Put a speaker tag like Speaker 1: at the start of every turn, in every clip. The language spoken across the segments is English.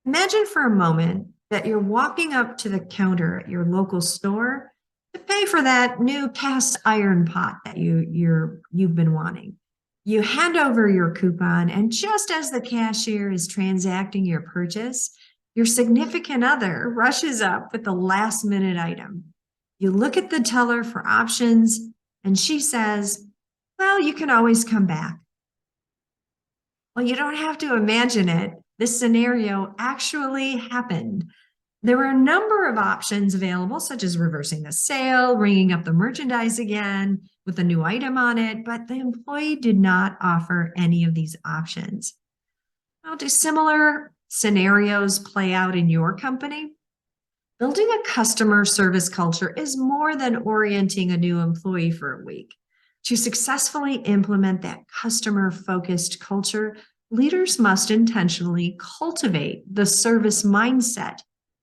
Speaker 1: Imagine for a moment that you're walking up to the counter at your local store to pay for that new cast iron pot that you've been wanting. You hand over your coupon, and just as the cashier is transacting your purchase, your significant other rushes up with the last minute item. You look at the teller for options, and she says, "Well, you can always come back." Well, you don't have to imagine it. This scenario actually happened. There were a number of options available, such as reversing the sale, ringing up the merchandise again with a new item on it, but the employee did not offer any of these options. Now, do similar scenarios play out in your company? Building a customer service culture is more than orienting a new employee for a week. To successfully implement that customer-focused culture, leaders must intentionally cultivate the service mindset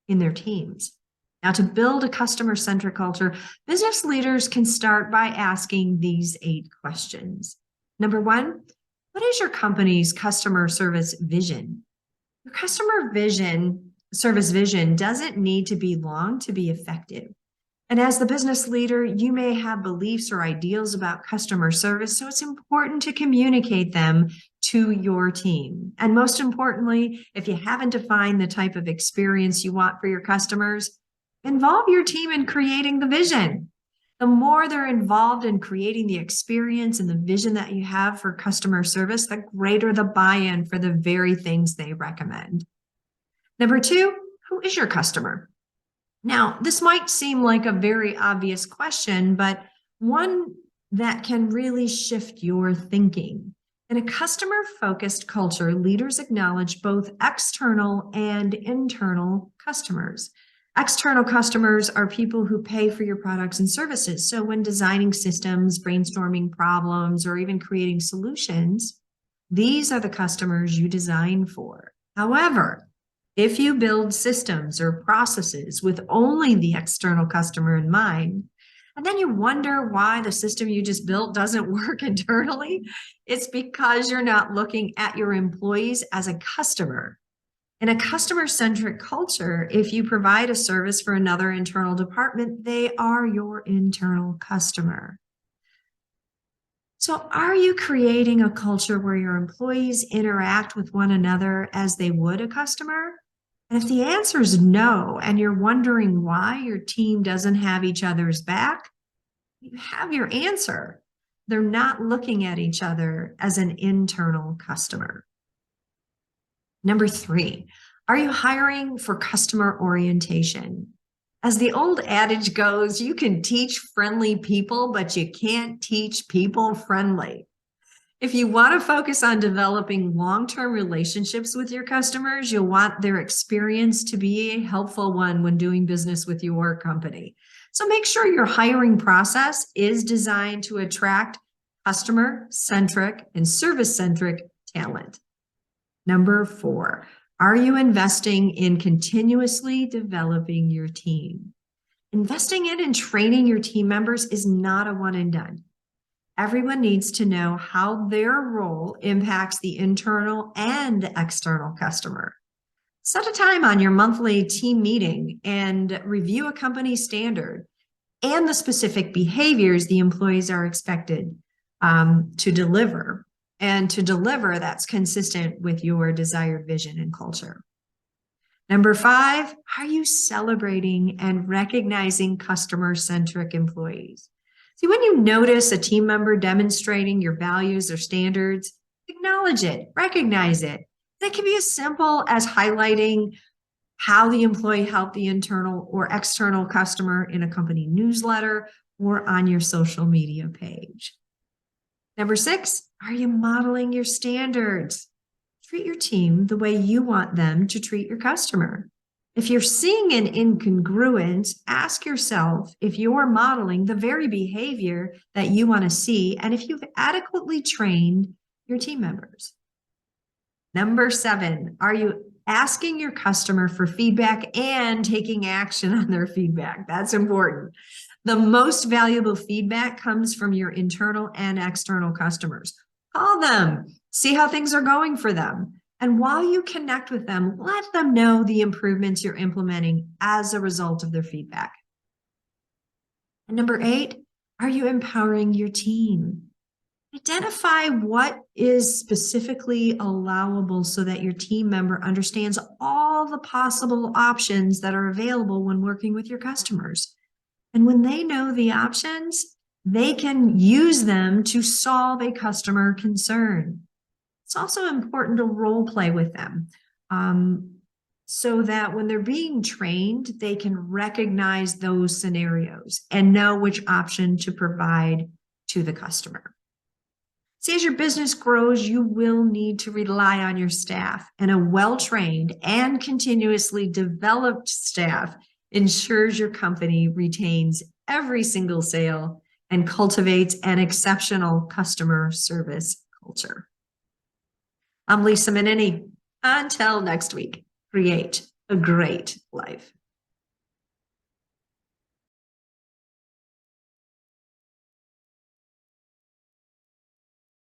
Speaker 1: in their teams. Now, to build a customer-centric culture, business leaders can start by asking these 8 questions. Number 1, what is your company's customer service vision? Your service vision doesn't need to be long to be effective. And as the business leader, you may have beliefs or ideals about customer service, so it's important to communicate them to your team. And most importantly, if you haven't defined the type of experience you want for your customers, involve your team in creating the vision. The more they're involved in creating the experience and the vision that you have for customer service, the greater the buy-in for the very things they recommend. Number 2, who is your customer? Now, this might seem like a very obvious question, but one that can really shift your thinking. In a customer-focused culture, leaders acknowledge both external and internal customers. External customers are people who pay for your products and services. So when designing systems, brainstorming problems, or even creating solutions, these are the customers you design for. However, if you build systems or processes with only the external customer in mind, and then you wonder why the system you just built doesn't work internally, it's because you're not looking at your employees as a customer. In a customer-centric culture, if you provide a service for another internal department, they are your internal customer. So are you creating a culture where your employees interact with one another as they would a customer? And if the answer is no, and you're wondering why your team doesn't have each other's back, you have your answer. They're not looking at each other as an internal customer. Number 3, are you hiring for customer orientation? As the old adage goes, you can teach friendly people, but you can't teach people friendly. If you want to focus on developing long-term relationships with your customers, you'll want their experience to be a helpful one when doing business with your company. So make sure your hiring process is designed to attract customer-centric and service-centric talent. Number 4, are you investing in continuously developing your team? Investing in and training your team members is not a one and done. Everyone needs to know how their role impacts the internal and external customer. Set a time on your monthly team meeting and review a company standard and the specific behaviors the employees are expected to deliver. And to deliver that's consistent with your desired vision and culture. Number 5, are you celebrating and recognizing customer-centric employees? See, when you notice a team member demonstrating your values or standards, acknowledge it, recognize it. That can be as simple as highlighting how the employee helped the internal or external customer in a company newsletter or on your social media page. Number 6, are you modeling your standards? Treat your team the way you want them to treat your customer. If you're seeing an incongruence, ask yourself if you're modeling the very behavior that you want to see and if you've adequately trained your team members. Number 7, are you asking your customer for feedback and taking action on their feedback? That's important. The most valuable feedback comes from your internal and external customers. Call them, see how things are going for them. And while you connect with them, let them know the improvements you're implementing as a result of their feedback. And number 8, are you empowering your team? Identify what is specifically allowable so that your team member understands all the possible options that are available when working with your customers. And when they know the options, they can use them to solve a customer concern. It's also important to role play with them so that when they're being trained, they can recognize those scenarios and know which option to provide to the customer. See, as your business grows, you will need to rely on your staff, and a well-trained and continuously developed staff ensures your company retains every single sale and cultivates an exceptional customer service culture. I'm Lisa Mininni. Until next week, create a great life.